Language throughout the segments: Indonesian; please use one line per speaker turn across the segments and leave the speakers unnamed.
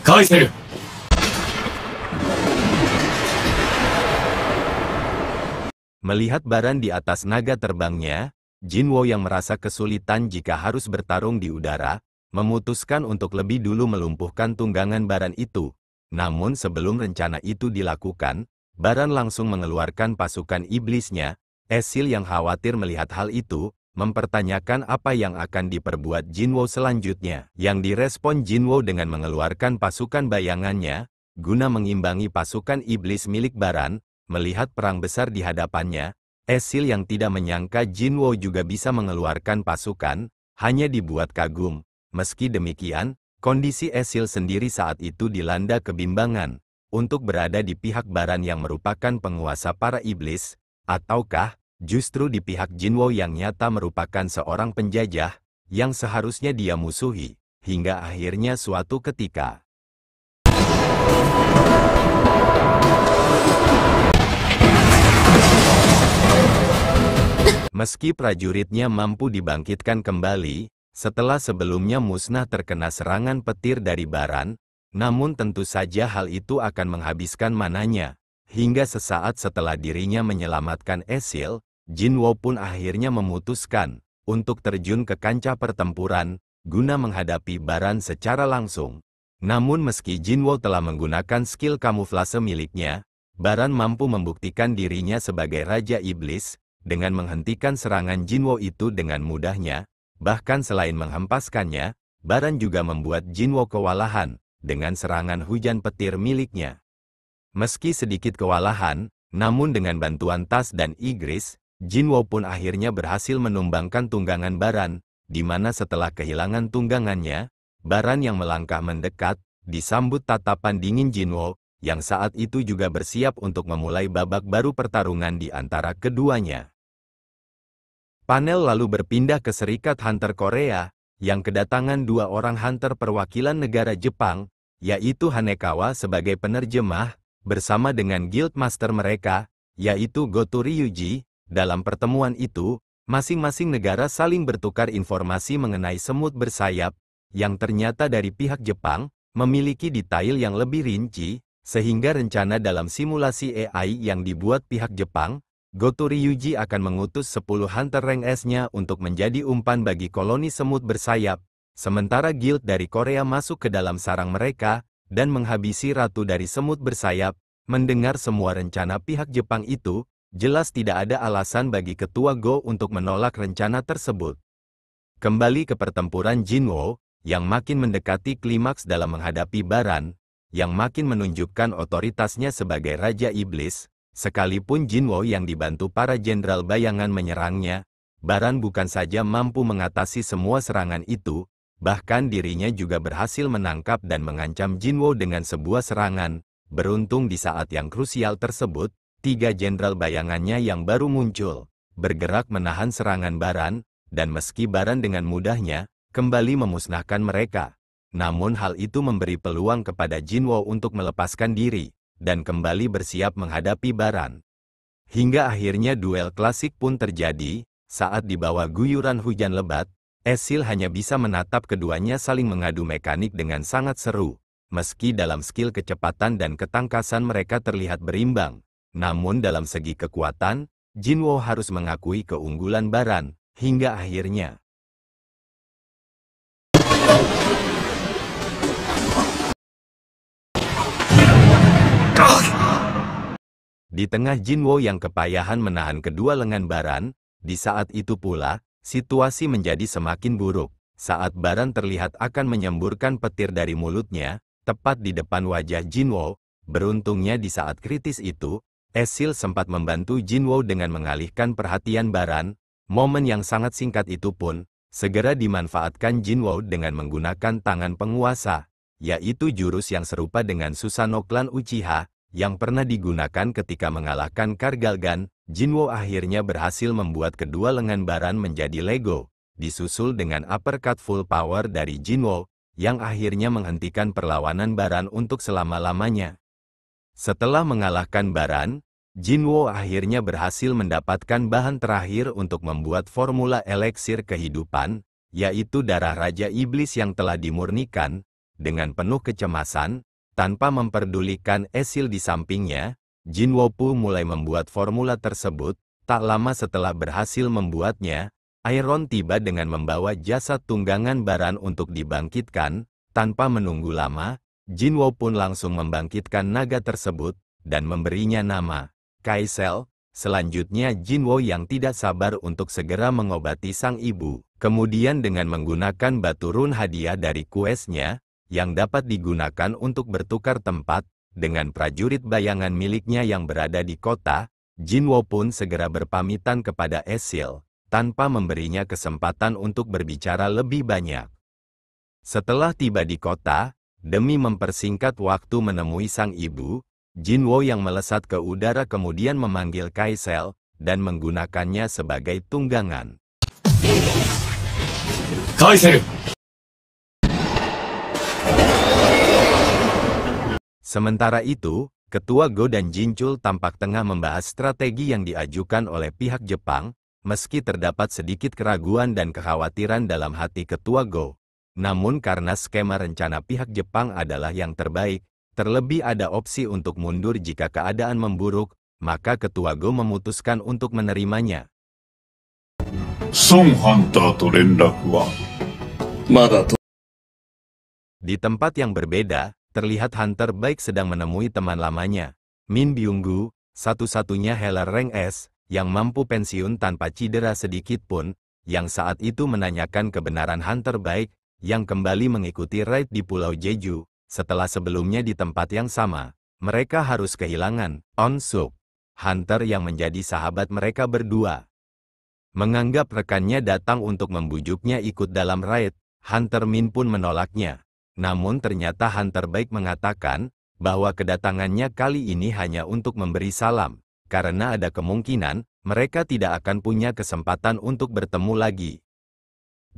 返せる。
Melihat Baran di atas naga terbangnya, Jinwo yang merasa kesulitan jika harus bertarung di udara, memutuskan untuk lebih dulu melumpuhkan tunggangan Baran itu. Namun sebelum rencana itu dilakukan, Baran langsung mengeluarkan pasukan iblisnya. Esil yang khawatir melihat hal itu, mempertanyakan apa yang akan diperbuat Jinwo selanjutnya. Yang direspon Jinwo dengan mengeluarkan pasukan bayangannya, guna mengimbangi pasukan iblis milik Baran. Melihat perang besar di hadapannya, Esil yang tidak menyangka Jinwo juga bisa mengeluarkan pasukan, hanya dibuat kagum. Meski demikian, kondisi Esil sendiri saat itu dilanda kebimbangan. Untuk berada di pihak Baran yang merupakan penguasa para iblis, ataukah justru di pihak Jinwo yang nyata merupakan seorang penjajah, yang seharusnya dia musuhi, hingga akhirnya suatu ketika. Meski prajuritnya mampu dibangkitkan kembali, setelah sebelumnya musnah terkena serangan petir dari Baran, namun tentu saja hal itu akan menghabiskan mananya. Hingga sesaat setelah dirinya menyelamatkan Esil, Jinwo pun akhirnya memutuskan untuk terjun ke kancah pertempuran, guna menghadapi Baran secara langsung. Namun meski Jinwo telah menggunakan skill kamuflase miliknya, Baran mampu membuktikan dirinya sebagai Raja Iblis, dengan menghentikan serangan Jinwo itu dengan mudahnya. Bahkan selain menghempaskannya, Baran juga membuat Jinwo kewalahan dengan serangan hujan petir miliknya. Meski sedikit kewalahan, namun dengan bantuan Tas dan Igris, Jinwo pun akhirnya berhasil menumbangkan tunggangan Baran, di mana setelah kehilangan tunggangannya, Baran yang melangkah mendekat, disambut tatapan dingin Jinwo, yang saat itu juga bersiap untuk memulai babak baru pertarungan di antara keduanya. Panel lalu berpindah ke Serikat Hunter Korea, yang kedatangan dua orang hunter perwakilan negara Jepang, yaitu Hanekawa sebagai penerjemah, bersama dengan Guild Master mereka, yaitu Goto Ryuji. Dalam pertemuan itu, masing-masing negara saling bertukar informasi mengenai semut bersayap, yang ternyata dari pihak Jepang, memiliki detail yang lebih rinci, sehingga rencana dalam simulasi AI yang dibuat pihak Jepang, Goto Ryuji akan mengutus 10 hunter rank S-nya untuk menjadi umpan bagi koloni semut bersayap, sementara guild dari Korea masuk ke dalam sarang mereka, dan menghabisi ratu dari semut bersayap. Mendengar semua rencana pihak Jepang itu, jelas tidak ada alasan bagi ketua Go untuk menolak rencana tersebut. Kembali ke pertempuran Jinwo, yang makin mendekati klimaks dalam menghadapi Baran, yang makin menunjukkan otoritasnya sebagai Raja Iblis. Sekalipun Jinwo yang dibantu para jenderal bayangan menyerangnya, Baran bukan saja mampu mengatasi semua serangan itu, bahkan dirinya juga berhasil menangkap dan mengancam Jinwo dengan sebuah serangan. Beruntung di saat yang krusial tersebut, 3 jenderal bayangannya yang baru muncul, bergerak menahan serangan Baran, dan meski Baran dengan mudahnya kembali memusnahkan mereka, namun hal itu memberi peluang kepada Jinwo untuk melepaskan diri dan kembali bersiap menghadapi Baran. Hingga akhirnya duel klasik pun terjadi. Saat di bawah guyuran hujan lebat, Esil hanya bisa menatap keduanya saling mengadu mekanik dengan sangat seru. Meski dalam skill kecepatan dan ketangkasan mereka terlihat berimbang, namun dalam segi kekuatan, Jinwo harus mengakui keunggulan Baran. Hingga akhirnya di tengah Jinwo yang kepayahan menahan kedua lengan Baran, di saat itu pula, situasi menjadi semakin buruk. Saat Baran terlihat akan menyemburkan petir dari mulutnya, tepat di depan wajah Jinwo, beruntungnya di saat kritis itu, Esil sempat membantu Jinwo dengan mengalihkan perhatian Baran. Momen yang sangat singkat itu pun, segera dimanfaatkan Jinwo dengan menggunakan tangan penguasa, yaitu jurus yang serupa dengan Susanoo Clan Uchiha, yang pernah digunakan ketika mengalahkan Kargalgan. Jinwo akhirnya berhasil membuat kedua lengan Baran menjadi Lego, disusul dengan uppercut full power dari Jinwo, yang akhirnya menghentikan perlawanan Baran untuk selama-lamanya. Setelah mengalahkan Baran, Jinwo akhirnya berhasil mendapatkan bahan terakhir untuk membuat formula eliksir kehidupan, yaitu darah Raja Iblis yang telah dimurnikan. dengan penuh kecemasan, tanpa memperdulikan Esil di sampingnya. Jinwopu mulai membuat formula tersebut. Tak lama setelah berhasil membuatnya, Iron tiba dengan membawa jasad tunggangan Baran untuk dibangkitkan. Tanpa menunggu lama, Jinwo pun langsung membangkitkan naga tersebut dan memberinya nama Kaisel. Selanjutnya Jinwo yang tidak sabar untuk segera mengobati sang ibu. Kemudian dengan menggunakan batu run hadiah dari kuesnya, yang dapat digunakan untuk bertukar tempat dengan prajurit bayangan miliknya yang berada di kota, Jinwo pun segera berpamitan kepada Esil, tanpa memberinya kesempatan untuk berbicara lebih banyak. Setelah tiba di kota, demi mempersingkat waktu menemui sang ibu, Jinwo yang melesat ke udara kemudian memanggil Kaisel dan menggunakannya sebagai tunggangan.
Kaisel!
Sementara itu, Ketua Go dan Jinchul tampak tengah membahas strategi yang diajukan oleh pihak Jepang, meski terdapat sedikit keraguan dan kekhawatiran dalam hati Ketua Go. Namun karena skema rencana pihak Jepang adalah yang terbaik, terlebih ada opsi untuk mundur jika keadaan memburuk, maka Ketua Go memutuskan untuk menerimanya.
Song Hunter to rendaku wa mada to.
Di tempat yang berbeda, terlihat Hunter baik sedang menemui teman lamanya, Min Byung-gu, satu-satunya healer rank S, yang mampu pensiun tanpa cedera sedikit pun, yang saat itu menanyakan kebenaran Hunter baik, yang kembali mengikuti raid di Pulau Jeju, setelah sebelumnya di tempat yang sama. Mereka harus kehilangan On-suk, Hunter yang menjadi sahabat mereka berdua. Menganggap rekannya datang untuk membujuknya ikut dalam raid, Hunter Min pun menolaknya. Namun ternyata Hunter baik mengatakan bahwa kedatangannya kali ini hanya untuk memberi salam, karena ada kemungkinan mereka tidak akan punya kesempatan untuk bertemu lagi.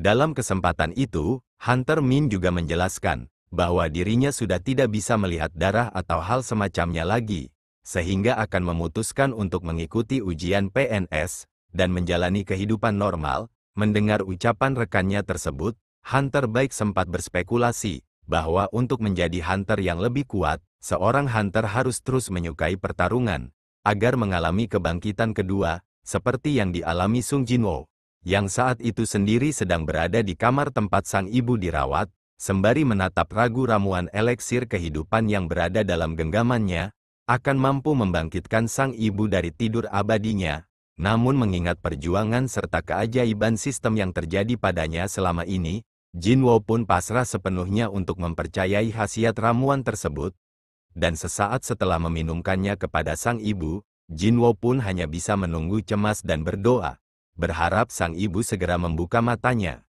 Dalam kesempatan itu, Hunter Min juga menjelaskan bahwa dirinya sudah tidak bisa melihat darah atau hal semacamnya lagi, sehingga akan memutuskan untuk mengikuti ujian PNS dan menjalani kehidupan normal. Mendengar ucapan rekannya tersebut, Hunter baik sempat berspekulasi bahwa untuk menjadi hunter yang lebih kuat, seorang hunter harus terus menyukai pertarungan, agar mengalami kebangkitan kedua, seperti yang dialami Sung Jinwo, yang saat itu sendiri sedang berada di kamar tempat sang ibu dirawat, sembari menatap ragu ramuan eliksir kehidupan yang berada dalam genggamannya, akan mampu membangkitkan sang ibu dari tidur abadinya. Namun mengingat perjuangan serta keajaiban sistem yang terjadi padanya selama ini, Jinwo pun pasrah sepenuhnya untuk mempercayai khasiat ramuan tersebut, dan sesaat setelah meminumkannya kepada sang ibu, Jinwo pun hanya bisa menunggu cemas dan berdoa, berharap sang ibu segera membuka matanya.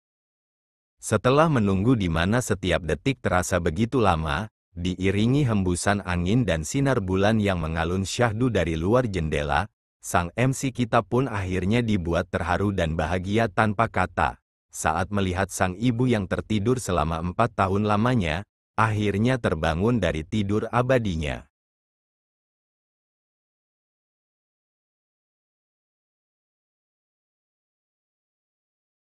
Setelah menunggu di mana setiap detik terasa begitu lama, diiringi hembusan angin dan sinar bulan yang mengalun syahdu dari luar jendela, sang MC kita pun akhirnya dibuat terharu dan bahagia tanpa kata. Saat melihat sang ibu yang tertidur selama 4 tahun lamanya, akhirnya terbangun dari tidur abadinya.